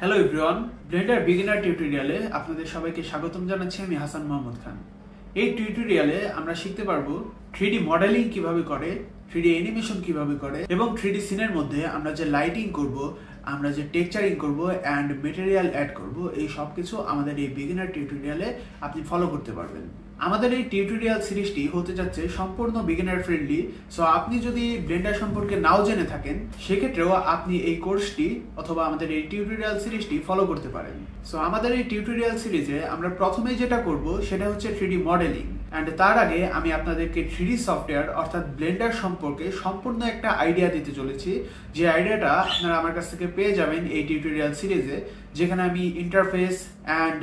Hello everyone, Blender beginner টিউটোরিয়ালে আপনাদের সবাইকে স্বাগতম জানাচ্ছি। আমি হাসান মোহাম্মদ খান। এই টিউটোরিয়ালে আমরা শিখতে পারবো 3D মডেলিং কিভাবে করে, 3D অ্যানিমেশন কিভাবে করে এবং 3D সিনের মধ্যে আমরা যে লাইটিং করব, আমরা যে টেক্সচারিং করব অ্যান্ড মেটেরিয়াল অ্যাড করব, এই সব কিছু আমাদের এই বিগিনার টিউটোরিয়ালে আপনি ফলো করতে পারবেন। আমাদের এই টিউটোরিয়াল সিরিজটি হতে যাচ্ছে সম্পূর্ণ বিগিনার ফ্রেন্ডলি। সো আপনি যদি ব্লেন্ডার সম্পর্কে নাও জেনে থাকেন, সেক্ষেত্রেও আপনি এই কোর্সটি অথবা আমাদের এই টিউটোরিয়াল সিরিজটি ফলো করতে পারেন। সো আমাদের এই টিউটোরিয়াল সিরিজে আমরা প্রথমেই যেটা করব সেটা হচ্ছে 3D মডেলিং। অ্যান্ড তার আগে আমি আপনাদেরকে 3D সফটওয়্যার অর্থাৎ ব্লেন্ডার সম্পর্কে সম্পূর্ণ একটা আইডিয়া দিতে চলেছি, যে আইডিয়াটা আপনারা আমার কাছ থেকে পেয়ে যাবেন এই টিউটোরিয়াল সিরিজে, যেখানে আমি ইন্টারফেস অ্যান্ড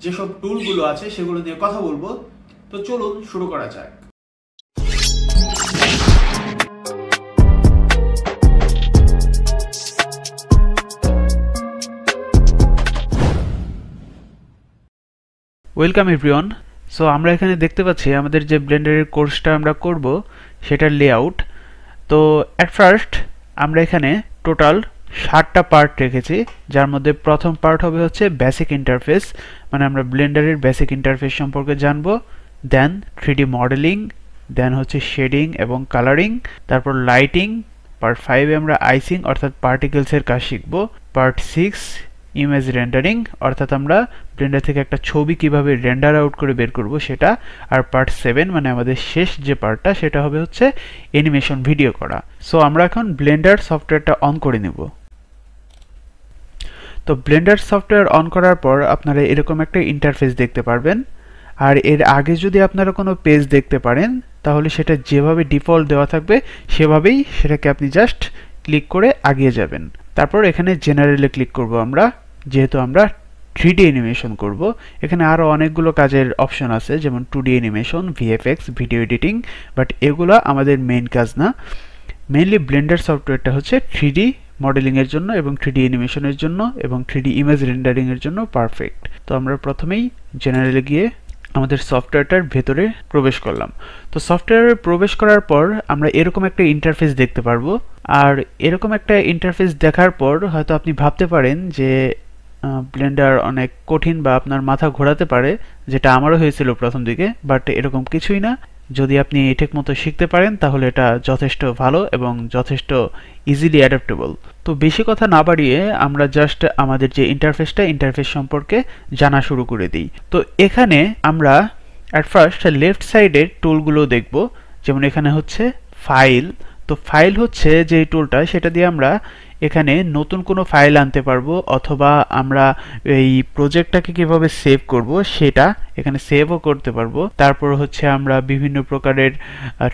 যেসব টুলগুলো আছে সেগুলো নিয়ে কথা বলবো। তো চলুন শুরু করা যাক। Welcome everyone. সো আমরা এখানে দেখতে পাচ্ছি আমাদের যে ব্লেন্ডারের কোর্সটা আমরা করব সেটার লেআউট। তো অ্যাট ফার্স্ট আমরা এখানে টোটাল 7টা পার্ট রেখেছি, যার মধ্যে প্রথম পার্ট হবে হচ্ছে বেসিক ইন্টারফেস, মানে আমরা ব্লেন্ডারের বেসিক ইন্টারফেস সম্পর্কে জানবো। দেন 3D মডেলিং, দেন হচ্ছে শেডিং এবং কালারিং, তারপর লাইটিং। পার্ট 5 এ আমরা আইসিং অর্থাৎ পার্টিকেলসের কাজ শিখবো। পার্ট 6 ইমেজ রেন্ডারিং, অর্থাৎ আমরা ব্লেন্ডার থেকে একটা ছবি কিভাবে রেন্ডার আউট করে বের করব সেটা। আর পার্ট 7 মানে আমাদের শেষ যে পার্টটা, সেটা হবে হচ্ছে অ্যানিমেশন ভিডিও করা। সো আমরা এখন ব্লেন্ডার সফটওয়্যারটা অন করে নেব। তো ব্লেন্ডার সফটওয়্যার অন করার পর আপনারা এরকম একটা ইন্টারফেস দেখতে পারবেন। আর এর আগে যদি আপনারা কোনো পেজ দেখতে পারেন, তাহলে সেটা যেভাবে ডিফল্ট দেওয়া থাকবে সেভাবেই সেটাকে আপনি জাস্ট ক্লিক করে আগিয়ে যাবেন। তারপর এখানে জেনারেলে ক্লিক করব আমরা, যেহেতু আমরা 3D অ্যানিমেশন করব। এখানে আরও অনেকগুলো কাজের অপশন আছে, যেমন 2D animation, VFX, video editing, but এগুলো আমাদের মেইন কাজ না। মেইনলি ব্লেন্ডার সফটওয়্যারটা হচ্ছে 3D মডেলিংয়ের জন্য এবং 3D অ্যানিমেশনের জন্য এবং 3D ইমেজ রেন্ডারিংয়ের জন্য পারফেক্ট। তো আমরা প্রথমেই জেনারেলে গিয়ে আমাদের সফটওয়্যারটার ভেতরে প্রবেশ করলাম। তো সফটওয়্যারে প্রবেশ করার পর আমরা এরকম একটা ইন্টারফেস দেখতে পারবো। আর এরকম একটা ইন্টারফেস দেখার পর হয়তো আপনি ভাবতে পারেন যে ব্লেন্ডার অনেক কঠিন বা আপনার মাথা ঘোরাতে পারে, যেটা আমারও হয়েছিল প্রথম দিকে। বাট এরকম কিছুই না, যদি আপনি ঠিক মতো শিখতে পারেন তাহলে এটা যথেষ্ট ভালো এবং যথেষ্ট ইজিলি অ্যাডাপ্টেবল। তো বেশি কথা না বাড়িয়ে আমরা জাস্ট আমাদের যে ইন্টারফেস সম্পর্কে জানা শুরু করে দিই। তো এখানে আমরা অ্যাট ফার্স্ট লেফট সাইডের টুলগুলো দেখব। যেমন এখানে হচ্ছে ফাইল। তো ফাইল হচ্ছে যে টুলটা, সেটা দিয়ে আমরা এখানে নতুন কোনো ফাইল আনতে পারবো, অথবা আমরা এই প্রজেক্টটাকে কিভাবে সেভ করব সেটা এখানে সেভও করতে পারবো। তারপর হচ্ছে আমরা বিভিন্ন প্রকারের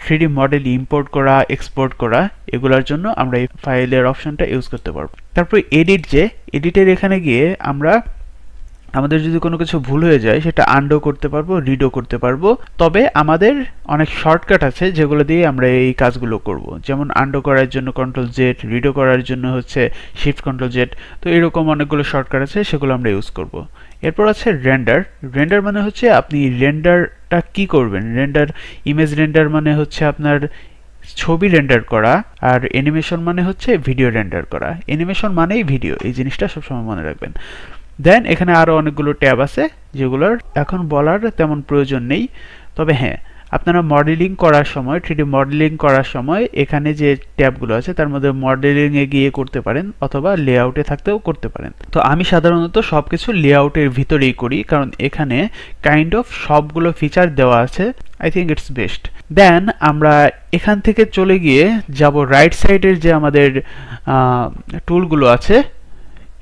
3D মডেল ইম্পোর্ট করা, এক্সপোর্ট করা, এগুলোর জন্য আমরা এই ফাইলের অপশনটা ইউজ করতে পারবো। তারপর এডিটের এখানে গিয়ে আমরা আমাদের যদি কোনো কিছু ভুল হয়ে যায় সেটা আনডো করতে পারবো, রিডো করতে পারবো। তবে আমাদের অনেক শর্টকাট আছে যেগুলো দিয়ে আমরা এই কাজগুলো করব। যেমন আনডো করার জন্য Ctrl+Z, রিডো করার জন্য হচ্ছে Shift+Ctrl+Z। তো এরকম অনেকগুলো শর্টকাট আছে, সেগুলো আমরা ইউজ করব। এরপর আছে রেন্ডার মানে হচ্ছে আপনি রেন্ডারটা কি করবেন। ইমেজ রেন্ডার মানে হচ্ছে আপনার ছবি রেন্ডার করা, আর অ্যানিমেশন মানে হচ্ছে ভিডিও রেন্ডার করা। অ্যানিমেশন মানেই ভিডিও, এই জিনিসটা সবসময় মনে রাখবেন। দেন এখানে আরও অনেকগুলো ট্যাব আছে যেগুলোর এখন বলার তেমন প্রয়োজন নেই। তবে হ্যাঁ, আপনারা মডেলিং করার সময়, 3D মডেলিং করার সময় এখানে যে ট্যাবগুলো আছে তার মধ্যে মডেলিংয়ে গিয়ে করতে পারেন, অথবা লেআউটে থাকতেও করতে পারেন। তো আমি সাধারণত সব কিছু লেআউটের ভিতরেই করি, কারণ এখানে কাইন্ড অফ সবগুলো ফিচার দেওয়া আছে। I think it's best. Then আমরা এখান থেকে চলে গিয়ে যাব রাইট সাইডের যে আমাদের টুলগুলো আছে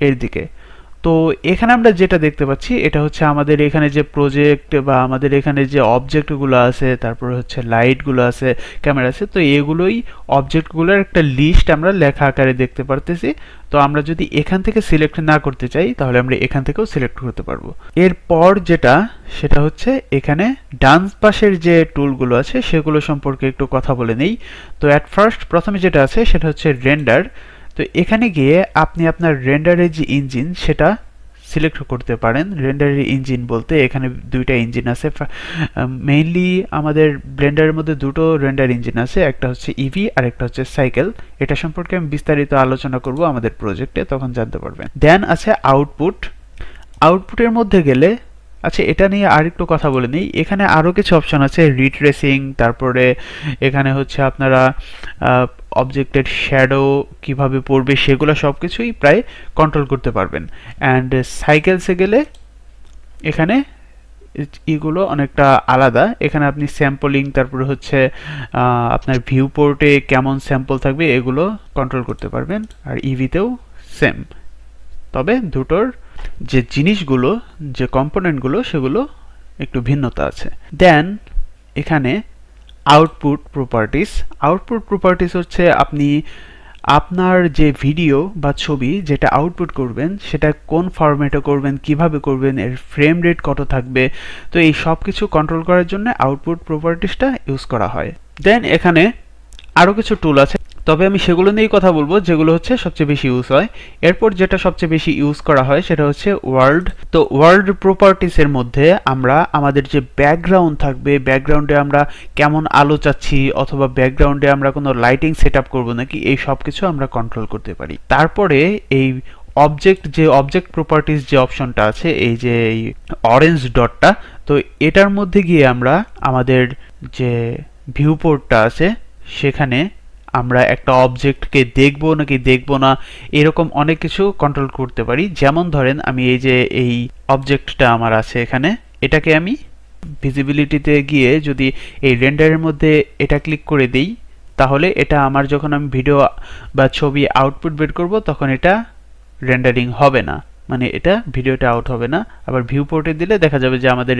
এর দিকে। তো এখানে আমরা যেটা দেখতে পাচ্ছি এটা হচ্ছে আমাদের এখানে যে প্রজেক্ট বা আমাদের এখানে যে অবজেক্টগুলো আছে, তারপর হচ্ছে লাইটগুলো আছে, ক্যামেরা আছে। তো এগুলোই অবজেক্টগুলোর একটা লিস্ট আমরা লেখা আকারে দেখতে পারতেছি। তো আমরা যদি এখান থেকে সিলেক্ট না করতে চাই তাহলে আমরা এখান থেকেও সিলেক্ট করতে পারবো। এরপর যেটা, সেটা হচ্ছে এখানে ডান পাশের যে টুলগুলো আছে সেগুলো সম্পর্কে একটু কথা বলে নেই। তো অ্যাট ফার্স্ট প্রথমে যেটা আছে সেটা হচ্ছে রেন্ডার। তো এখানে গিয়ে আপনি আপনার রেন্ডারের যে ইঞ্জিন সেটা সিলেক্ট করতে পারেন। রেন্ডারের ইঞ্জিন বলতে এখানে দুইটা ইঞ্জিন আছে। মেইনলি আমাদের ব্লেন্ডারের মধ্যে দুটো রেন্ডার ইঞ্জিন আছে, একটা হচ্ছে ইভি আর একটা হচ্ছে সাইকেল। এটা সম্পর্কে আমি বিস্তারিত আলোচনা করব আমাদের প্রজেক্টে, তখন জানতে পারবেন। দেন আছে আউটপুট। আউটপুটের মধ্যে গেলে আচ্ছা, এটা নিয়ে আরেকটু কথা বলে নিই। এখানে আরও কিছু অপশন আছে, রিট্রেসিং, তারপরে এখানে হচ্ছে আপনারা অবজেক্টের শ্যাডো কিভাবে পড়বে সেগুলো সব কিছুই প্রায় কন্ট্রোল করতে পারবেন। অ্যান্ড সাইকেলসে গেলে এখানে এগুলো অনেকটা আলাদা। এখানে আপনি স্যাম্পলিং, তারপরে হচ্ছে আপনার ভিউ পোর্টে কেমন স্যাম্পল থাকবে এগুলো কন্ট্রোল করতে পারবেন। আর ইভিতেও সেম, তবে দুটোর যে জিনিসগুলো, যে কম্পোনেন্টগুলো সেগুলো একটু ভিন্নতা আছে। দেন এখানে আউটপুট প্রপার্টিস। আউটপুট প্রপার্টিস হচ্ছে আপনি আপনার যে ভিডিও বা ছবি যেটা আউটপুট করবেন সেটা কোন ফরম্যাটে করবেন, কিভাবে করবেন, এর ফ্রেম রেট কত থাকবে, তো এই সব কিছু কন্ট্রোল করার জন্য আউটপুট প্রপার্টিসটা ইউজ করা হয়। দেন এখানে আরও কিছু টুল আছে, তবে আমি সেগুলো নিয়েই কথা বলবো যেগুলো হচ্ছে সবচেয়ে বেশি ইউজ হয়। এরপর যেটা সবচেয়ে বেশি ইউজ করা হয় সেটা হচ্ছে ওয়ার্ল্ড। তো ওয়ার্ল্ড প্রপার্টিসের মধ্যে আমরা আমাদের যে ব্যাকগ্রাউন্ড থাকবে, ব্যাকগ্রাউন্ডে আমরা কেমন আলো চাচ্ছি, অথবা ব্যাকগ্রাউন্ডে আমরা কোনো লাইটিং সেট আপ করবো নাকি, এই সব কিছু আমরা কন্ট্রোল করতে পারি। তারপরে এই অবজেক্ট প্রপার্টিস যে অপশনটা আছে, এই যে এই অরেঞ্জ ডটটা, তো এটার মধ্যে গিয়ে আমরা আমাদের যে ভিউ পোর্টটা আছে সেখানে আমরা একটা অবজেক্টকে দেখবো নাকি দেখবো না, এরকম অনেক কিছু কন্ট্রোল করতে পারি। যেমন ধরেন আমি এই যে এই অবজেক্টটা আমার আছে এখানে, এটাকে আমি ভিজিবিলিটিতে গিয়ে যদি এই রেন্ডারের মধ্যে এটা ক্লিক করে দিই, তাহলে এটা আমার যখন আমি ভিডিও বা ছবি আউটপুট বের করব তখন এটা রেন্ডারিং হবে না, মানে এটা ভিডিওটা আউট হবে না। আবার ভিউ পোর্টে দিলে দেখা যাবে যে আমাদের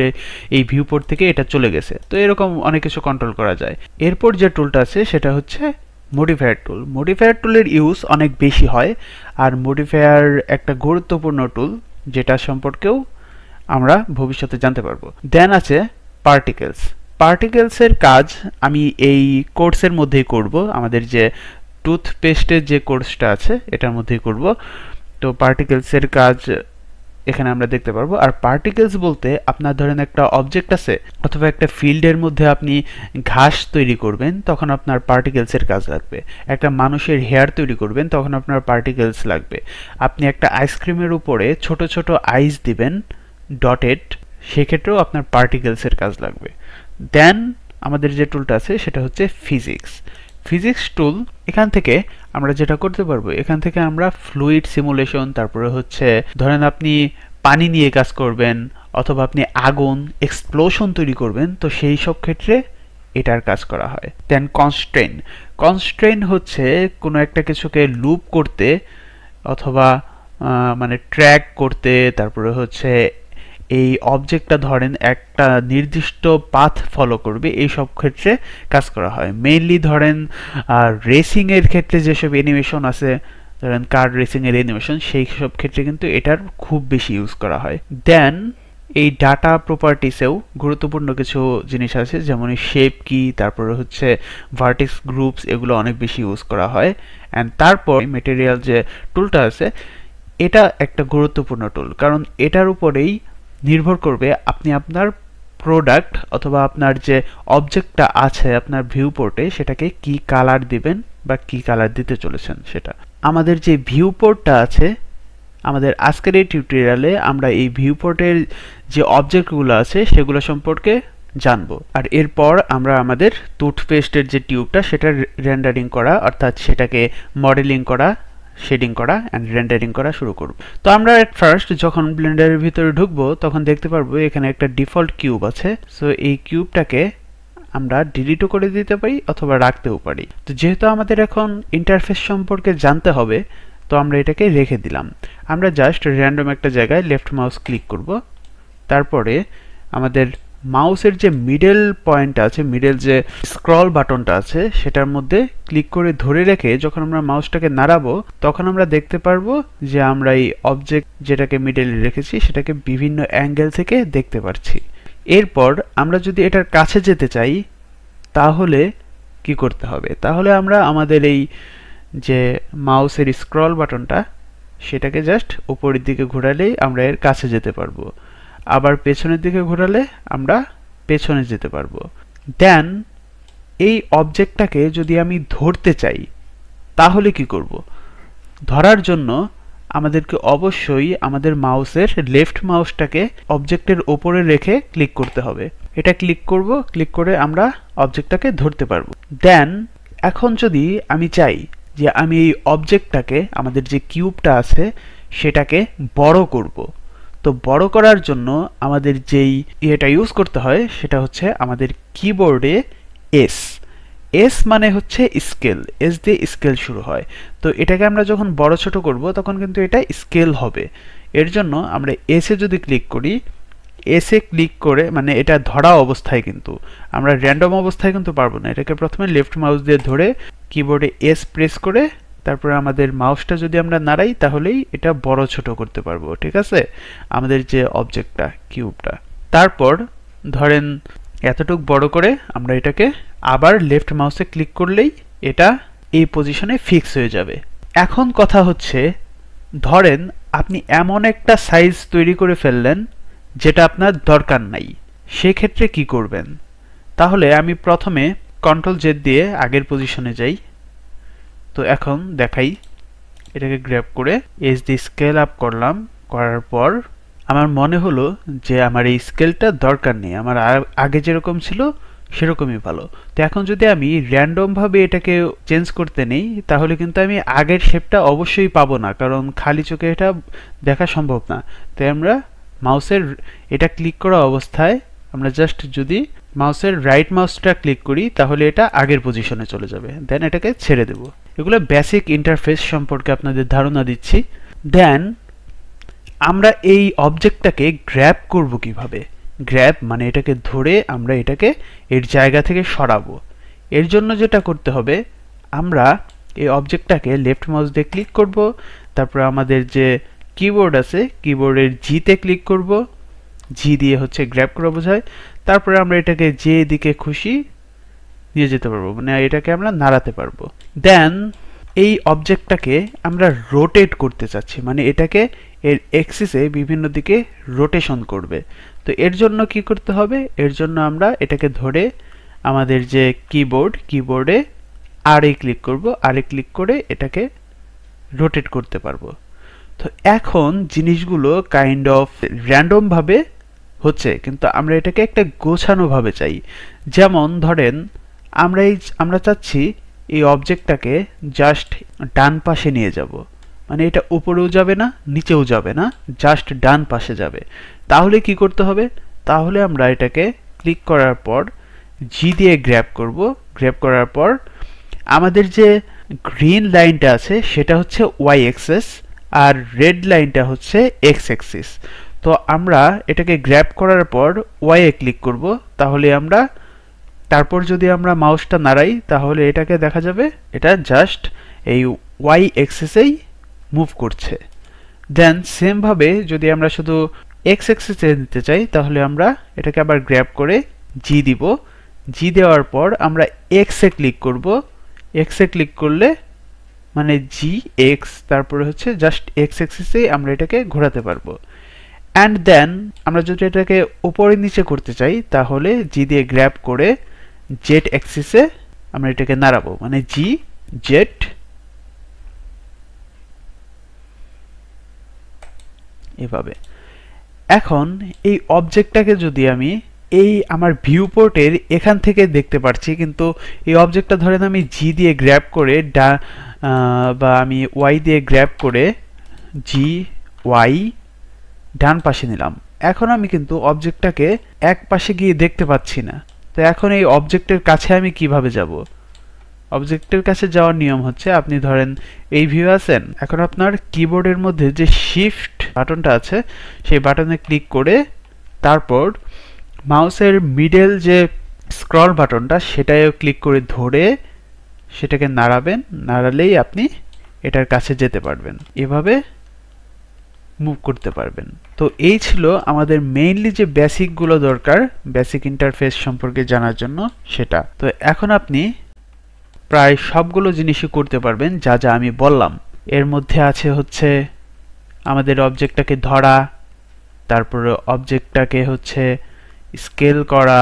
এই ভিউ পোর্ট থেকে এটা চলে গেছে। তো এরকম অনেক কিছু কন্ট্রোল করা যায়। এরপর যে টুলটা আছে সেটা হচ্ছে মডিফায়ার টুল। মডিফায়ার টুলের ইউজ অনেক বেশি হয়, আর মডিফায়ার একটা গুরুত্বপূর্ণ টুল যেটা সম্পর্কেও আমরা ভবিষ্যতে জানতে পারবো। দেন আছে পার্টিকেলস। পার্টিকেলসের কাজ আমি এই কোর্সের মধ্যেই করব, আমাদের যে টুথপেস্টের যে কোর্সটা আছে এটার মধ্যেই করব। তো পার্টিকেলসের কাজ এখানে আমরা দেখতে পারবো। আর পার্টিকেলস বলতে আপনার ধরেন একটা অবজেক্ট আছে অথবা একটা ফিল্ডের মধ্যে আপনি ঘাস তৈরি করবেন, তখন আপনার পার্টিকেলসের কাজ লাগবে। একটা মানুষের হেয়ার তৈরি করবেন, তখন আপনার পার্টিকেলস লাগবে। আপনি একটা আইসক্রিমের উপরে ছোট ছোট আইস দিবেন ডটেড, সেক্ষেত্রেও আপনার পার্টিকেলসের কাজ লাগবে। দেন আমাদের যে টুলটা আছে সেটা হচ্ছে ফিজিক্স। ফিজিক্স টুল, এখান থেকে আমরা যেটা করতে পারবো, এখান থেকে আমরা ফ্লুইড সিমুলেশন, তারপরে হচ্ছে ধরেন আপনি পানি নিয়ে কাজ করবেন অথবা আপনি আগুন এক্সপ্লোশন তৈরি করবেন, তো সেই সব ক্ষেত্রে এটার কাজ করা হয়। দেন কনস্ট্রেইন। কনস্ট্রেইন হচ্ছে কোনো একটা কিছুকে লুপ করতে অথবা মানে ট্র্যাক করতে, তারপরে হচ্ছে এই অবজেক্টটা ধরেন একটা নির্দিষ্ট পাথ ফলো করবে, এই সব ক্ষেত্রে কাজ করা হয়। মেইনলি ধরেন রেসিং এর ক্ষেত্রে যেসব অ্যানিমেশন আছে, ধরেন কার রেসিং এর অ্যানিমেশন, সেই সব ক্ষেত্রে কিন্তু এটার খুব বেশি ইউজ করা হয়। দেন এই ডাটা প্রপার্টিসেও গুরুত্বপূর্ণ কিছু জিনিস আছে, যেমন শেপ কি, তারপরে হচ্ছে ভার্টেক্স গ্রুপস, এগুলো অনেক বেশি ইউজ করা হয়। অ্যান্ড তারপর মেটেরিয়াল যে টুলটা আছে, এটা একটা গুরুত্বপূর্ণ টুল, কারণ এটার উপরেই নির্ভর করবে আপনি আপনার প্রোডাক্ট অথবা আপনার যে অবজেক্টটা আছে আপনার ভিউ পোর্টে সেটাকে কি কালার দিবেন বা কি কালার দিতে চলেছেন সেটা। আমাদের যে ভিউ পোর্টটা আছে, আমাদের আজকের এই টিউটোরিয়ালে আমরা এই ভিউ পোর্টের যে অবজেক্টগুলো আছে সেগুলো সম্পর্কে জানবো। আর এরপর আমরা আমাদের টুথপেস্টের যে টিউবটা সেটা রেন্ডারিং করা, অর্থাৎ সেটাকে মডেলিং করা, শেডিং করা অ্যান্ড রেন্ডারিং করা শুরু করব। তো আমরা এট ফার্স্ট যখন ব্লেন্ডারের ভিতরে ঢুকবো তখন দেখতে পারবো এখানে একটা ডিফল্ট কিউব আছে। সো এই কিউবটাকে আমরা ডিলিটও করে দিতে পারি অথবা রাখতেও পারি। তো যেহেতু আমাদের এখন ইন্টারফেস সম্পর্কে জানতে হবে, তো আমরা এটাকে রেখে দিলাম। আমরা জাস্ট র্যান্ডম একটা জায়গায় লেফট মাউস ক্লিক করব, তারপরে আমাদের মাউসের যে মিডল পয়েন্ট আছে, মিডল যে স্ক্রল বাটনটা আছে, সেটার মধ্যে ক্লিক করে ধরে রেখে যখন আমরা মাউসটাকে নাড়াবো তখন আমরা দেখতে পারবো যে আমরা এই অবজেক্ট যেটাকে মিডলে রেখেছি সেটাকে বিভিন্ন অ্যাঙ্গেল থেকে দেখতে পাচ্ছি। এরপর আমরা যদি এটার কাছে যেতে চাই তাহলে কি করতে হবে, তাহলে আমরা আমাদের এই যে মাউসের স্ক্রল বাটনটা সেটাকে জাস্ট উপরের দিকে ঘোরালেই আমরা এর কাছে যেতে পারবো, আবার পেছনের দিকে ঘোরালে আমরা পেছনে যেতে পারবো। দেন এই অবজেক্টটাকে যদি আমি ধরতে চাই তাহলে কি করব? ধরার জন্য আমাদেরকে অবশ্যই আমাদের মাউসের লেফট মাউসটাকে অবজেক্টের উপরে রেখে ক্লিক করতে হবে। এটা ক্লিক করব, ক্লিক করে আমরা অবজেক্টটাকে ধরতে পারবো। দেন এখন যদি আমি চাই যে আমি এই অবজেক্টটাকে, আমাদের যে কিউবটা আছে সেটাকে বড় করব, তো বড় করার জন্য আমাদের যেই ইয়েটা ইউজ করতে হয় সেটা হচ্ছে আমাদের কিবোর্ডে এস। এস মানে হচ্ছে স্কেল, এস দিয়ে স্কেল শুরু হয়। তো এটাকে আমরা যখন বড় ছোট করব তখন কিন্তু এটা স্কেল হবে। এর জন্য আমরা এসে যদি ক্লিক করি, এসে ক্লিক করে মানে এটা ধরা অবস্থায়, কিন্তু আমরা র্যান্ডম অবস্থায় কিন্তু পারবো না, এটাকে প্রথমে লেফট মাউস দিয়ে ধরে কিবোর্ডে এস প্রেস করে তারপরে আমাদের মাউসটা যদি আমরা নাড়াই তাহলেই এটা বড় ছোট করতে পারবো। ঠিক আছে, আমাদের যে অবজেক্টটা কিউবটা, তারপর ধরেন এতটুক বড় করে আমরা এটাকে আবার লেফট মাউসে ক্লিক করলেই এটা এই পজিশনে ফিক্স হয়ে যাবে। এখন কথা হচ্ছে, ধরেন আপনি এমন একটা সাইজ তৈরি করে ফেললেন যেটা আপনার দরকার নাই, সেক্ষেত্রে কি করবেন? তাহলে আমি প্রথমে কন্ট্রোল জেড দিয়ে আগের পজিশনে যাই। তো এখন দেখাই, এটাকে গ্র্যাব করে এস দিয়ে স্কেল আপ করলাম, করার পর আমার মনে হলো যে আমার এই স্কেলটা দরকার নেই, আমার আগে যেরকম ছিল সেরকমই ভালো। তো এখন যদি আমি র্যান্ডম ভাবে এটাকে চেঞ্জ করতে নেই তাহলে কিন্তু আমি আগের শেপটা অবশ্যই পাবো না, কারণ খালি চোখে এটা দেখা সম্ভব না। তাই আমরা মাউসের এটা ক্লিক করা অবস্থায় আমরা জাস্ট যদি মাউসের রাইট মাউসটা ক্লিক করি তাহলে এটা আগের পজিশনে চলে যাবে। দেন এটাকে ছেড়ে দেব। এগুলো বেসিক ইন্টারফেস সম্পর্কে আপনাদের ধারণা দিচ্ছি। দেন আমরা এই অবজেক্টটাকে গ্র্যাব করব কিভাবে? গ্র্যাব মানে এটাকে ধরে আমরা এটাকে এর জায়গা থেকে সরাবো। এর জন্য যেটা করতে হবে, আমরা এই অবজেক্টটাকে লেফট মাউস দিয়ে ক্লিক করব, তারপর আমাদের যে কিবোর্ড আছে কিবোর্ডের জিতে ক্লিক করব, জি দিয়ে হচ্ছে গ্র্যাব করা বোঝায়। তারপরে আমরা এটাকে যে দিকে খুশি নিয়ে যেতে পারবো, মানে এটাকে আমরা নাড়াতে পারবো। দেন এই অবজেক্টটাকে আমরা রোটেট করতে চাচ্ছি, মানে এটাকে এর এক্সিসে বিভিন্ন দিকে রোটেশন করবে। তো এর জন্য কি করতে হবে? এর জন্য আমরা এটাকে ধরে আমাদের যে কিবোর্ডে আর এ ক্লিক করব, আর এ ক্লিক করে এটাকে রোটেট করতে পারবো। তো এখন জিনিসগুলো কাইন্ড অফ র্যান্ডম ভাবে হচ্ছে, কিন্তু আমরা এটাকে একটা গোছানো ভাবে চাই। যেমন ধরেন আমরা চাচ্ছি এই অবজেক্টটাকে জাস্ট ডান পাশে নিয়ে যাব, মানে এটা উপরেও যাবে না নিচেও যাবে না, জাস্ট ডান পাশে যাবে। তাহলে কি করতে হবে? তাহলে আমরা এটাকে ক্লিক করার পর জি দিয়ে গ্র্যাব করব, গ্র্যাব করার পর আমাদের যে গ্রিন লাইনটা আছে সেটা হচ্ছে ওয়াই অ্যাক্সিস আর রেড লাইনটা হচ্ছে এক্স অ্যাক্সিস। তো আমরা এটাকে গ্র্যাব করার পর ওয়াই এ ক্লিক করব, তাহলে আমরা তারপর যদি আমরা মাউসটা নাড়াই তাহলে এটাকে দেখা যাবে এটা জাস্ট এই ওয়াই অ্যাক্সিসেই মুভ করছে। দেন সেম ভাবে যদি আমরা শুধু এক্স অ্যাক্সিসে নিতে চাই তাহলে আমরা এটাকে আবার গ্র্যাব করে জি দিব, জি দেওয়ার পর আমরা এক্স এ ক্লিক করব, এক্স এ ক্লিক করলে মানে জি এক্স, তারপরে হচ্ছে জাস্ট এক্স অ্যাক্সিসেই আমরা এটাকে ঘোরাতে পারবো। অ্যান্ড দেন আমরা যদি এটাকে উপরে নিচে করতে চাই তাহলে জি দিয়ে গ্র্যাব করে জেড অ্যাক্সিসে আমরা এটাকে নাড়াবো, মানে জি জেড, এভাবে। এখন এই অবজেক্টটাকে যদি আমি এই আমার ভিউ পোর্টের এখান থেকে দেখতে পাচ্ছি, কিন্তু এই অবজেক্টটা ধরেন আমি জি দিয়ে গ্র্যাব করে বা আমি ওয়াই দিয়ে গ্র্যাব করে জি ওয়াই ডান পাশে নিলাম। এখন আমি কিন্তু অবজেক্টটাকে এক পাশে গিয়ে দেখতে পাচ্ছি না। তো এখন এই অবজেক্টের কাছে আমি কিভাবে যাব? অবজেক্টের কাছে যাওয়ার নিয়ম হচ্ছে, আপনি ধরেন এই ভিউ আছেন, এখন আপনার কিবোর্ডের মধ্যে যে শিফট বাটনটা আছে সেই বাটনে ক্লিক করে তারপর মাউসের মিডল যে স্ক্রল বাটনটা সেটাও ক্লিক করে ধরে সেটাকে নাড়াবেন, নাড়ালেই আপনি এটার কাছে যেতে পারবেন, এভাবে মুভ করতে পারবেন। তো এই ছিল আমাদের মেইনলি যে বেসিকগুলো দরকার বেসিক ইন্টারফেস সম্পর্কে জানার জন্য সেটা। তো এখন আপনি প্রায় সবগুলো জিনিসই করতে পারবেন যা যা আমি বললাম। এর মধ্যে আছে হচ্ছে আমাদের অবজেক্টটাকে ধরা, তারপরে অবজেক্টটাকে হচ্ছে স্কেল করা,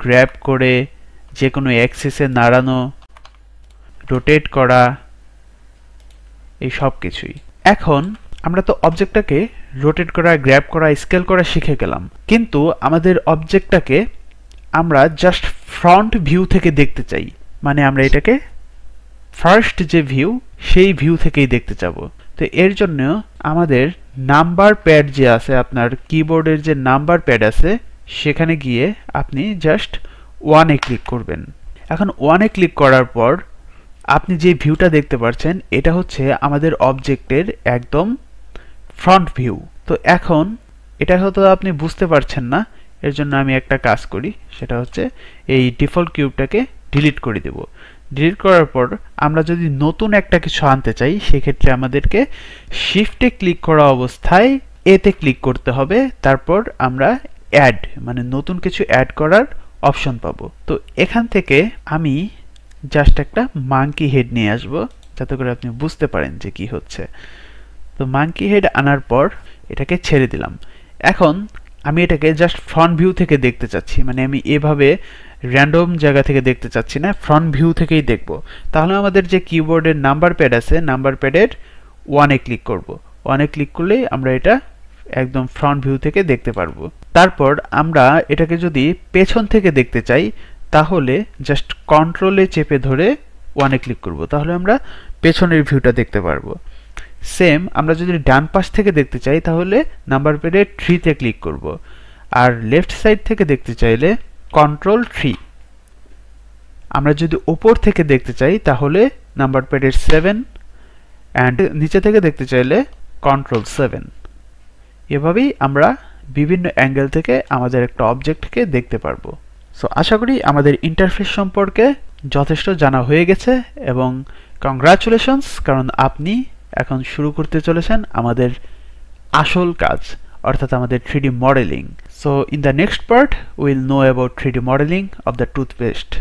গ্র্যাব করে যে কোনো অ্যাক্সিসে নাড়ানো, রোটেট করা, এই সব কিছুই। এখন আমরা তো অবজেক্টটাকে রোটেট করা, গ্র্যাব করা, স্কেল করা শিখে গেলাম, কিন্তু আমাদের অবজেক্টটাকে আমরা জাস্ট ফ্রন্ট ভিউ থেকে দেখতে চাই, মানে আমরা এটাকে ফার্স্ট যে ভিউ সেই ভিউ থেকেই দেখতে যাব। তো এর জন্য আমাদের নাম্বার প্যাড যে আছে, আপনার কিবোর্ডের যে নাম্বার প্যাড আছে সেখানে গিয়ে আপনি জাস্ট 1-এ ক্লিক করবেন। এখন 1-এ ক্লিক করার পর আপনি যে ভিউটা দেখতে পাচ্ছেন এটা হচ্ছে আমাদের অবজেক্টের একদম ফ্রন্ট ভিউ। তো এখন এটা হয়তো আপনি বুঝতে পারছেন না, এর জন্য আমি একটা কাজ করি, সেটা হচ্ছে এই ডিফল্ট কিউবটাকে ডিলিট করে দেব। ডিলিট করার পর আমরা যদি নতুন একটা কিছু আনতে চাই সেক্ষেত্রে আমাদেরকে শিফটে ক্লিক করা অবস্থায় এতে ক্লিক করতে হবে, তারপর আমরা অ্যাড মানে নতুন কিছু অ্যাড করার অপশন পাবো। তো এখান থেকে আমি জাস্ট একটা মাঙ্কি হেড নিয়ে আসবো যাতে করে আপনি বুঝতে পারেন যে কি হচ্ছে। তো মাঙ্কি হেড আনার পর এটাকে ছেড়ে দিলাম। এখন আমি এটাকে জাস্ট ফ্রন্ট ভিউ থেকে দেখতে চাচ্ছি, মানে আমি এভাবে র্যান্ডম জায়গা থেকে দেখতে চাচ্ছি না, ফ্রন্ট ভিউ থেকেই দেখব। তাহলে আমাদের যে কিবোর্ডের নাম্বার প্যাড আছে, নাম্বার প্যাডের 1-এ ক্লিক করব। 1-এ ক্লিক করলেই আমরা এটা একদম ফ্রন্ট ভিউ থেকে দেখতে পারবো। তারপর আমরা এটাকে যদি পেছন থেকে দেখতে চাই তাহলে জাস্ট কন্ট্রোলে চেপে ধরে 1-এ ক্লিক করব, তাহলে আমরা পেছনের ভিউটা দেখতে পারবো। সেম আমরা যদি ডান পাশ থেকে দেখতে চাই তাহলে নাম্বার প্যাডে 3-তে ক্লিক করব, আর লেফট সাইড থেকে দেখতে চাইলে কন্ট্রোল 3। আমরা যদি উপর থেকে দেখতে চাই তাহলে নাম্বার প্যাডের 7, অ্যান্ড নিচে থেকে দেখতে চাইলে কন্ট্রোল 7। এভাবেই আমরা বিভিন্ন অ্যাঙ্গেল থেকে আমাদের একটা অবজেক্টকে দেখতে পারবো। সো আশা করি আমাদের ইন্টারফেস সম্পর্কে যথেষ্ট জানা হয়ে গেছে, এবং কংগ্রাচুলেশনস, কারণ আপনি এখন শুরু করতে চলেছেন আমাদের আসল কাজ, অর্থাৎ আমাদের 3D modeling. So in the next part, we'll know about 3D modeling of the toothpaste.